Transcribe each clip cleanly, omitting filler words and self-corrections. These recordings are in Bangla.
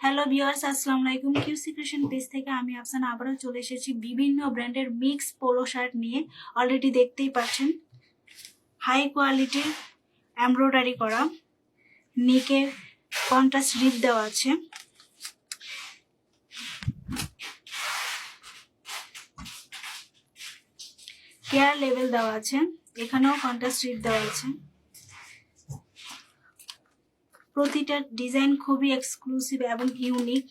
হ্যালো ভিউয়ার্স, আসসালামু আলাইকুম। কিউসি ক্রিয়েশন পেজ থেকে আমি আফসানা আবারও চলে এসেছি বিভিন্ন ব্র্যান্ডের মিক্স পোলো শার্ট নিয়ে। অলরেডি দেখতেই পাচ্ছেন হাই কোয়ালিটির এমব্রয়ডারি করা, নেকে কন্ট্রাস্ট রিপ দেওয়া আছে। কেয়ার লেভেল দেওয়া আছে, এখানেও কন্ট্রাস্ট রিপ দেওয়া আছে। প্রতিটা ডিজাইন খুবই এক্সক্লুসিভ এবং ইউনিক।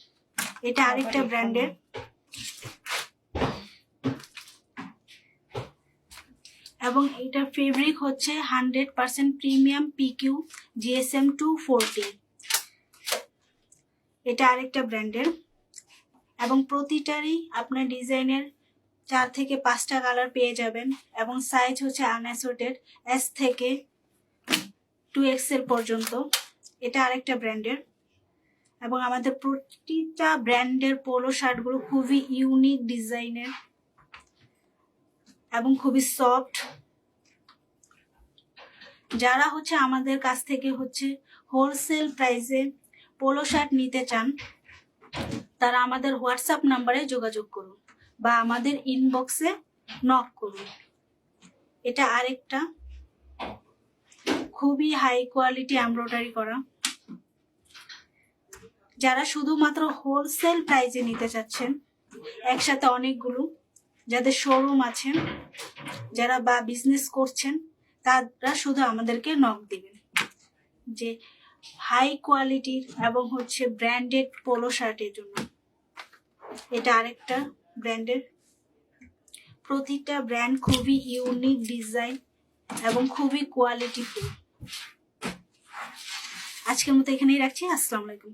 এটা আরেকটা ব্র্যান্ডের। এবং এটার ফেব্রিক হচ্ছে 100% প্রিমিয়াম পিকিউ জিএসএম 240। এটা আরেকটা ব্র্যান্ডের এবং প্রতিটারই আপনার ডিজাইনের 4 থেকে 5টা কালার পেয়ে যাবেন এবং সাইজ হচ্ছে আনঅ্যাসর্টেড, এস থেকে 2XL পর্যন্ত। এটা আরেকটা ব্র্যান্ডের এবং আমাদের প্রতিটা ব্র্যান্ডের পোলো শার্টগুলো খুবই ইউনিক ডিজাইনের এবং খুবই সফট। যারা হচ্ছে আমাদের কাছ থেকে হচ্ছে হোলসেল প্রাইসে পোলো শার্ট নিতে চান, তারা আমাদের হোয়াটসঅ্যাপ নাম্বারে যোগাযোগ করুন বা আমাদের ইনবক্সে নক করুন। এটা আরেকটা খুবই হাই কোয়ালিটি এমব্রয়ডারি করা। যারা শুধুমাত্র হোলসেল প্রাইসে নিতে চাচ্ছেন, একসাথে অনেকগুলো, যাদের শোরুম আছে, যারা বা বিজনেস করছেন, তারা শুধু আমাদেরকে নক দিবেন যে হাই কোয়ালিটির এবং হচ্ছে ব্র্যান্ডেড পোলো শার্টের জন্য। এটা আরেকটা ব্র্যান্ডের। প্রতিটা ব্র্যান্ড খুবই ইউনিক ডিজাইন এবং খুবই কোয়ালিটিফুল। আজকের মতো এখানেই রাখছি। আসসালামু আলাইকুম।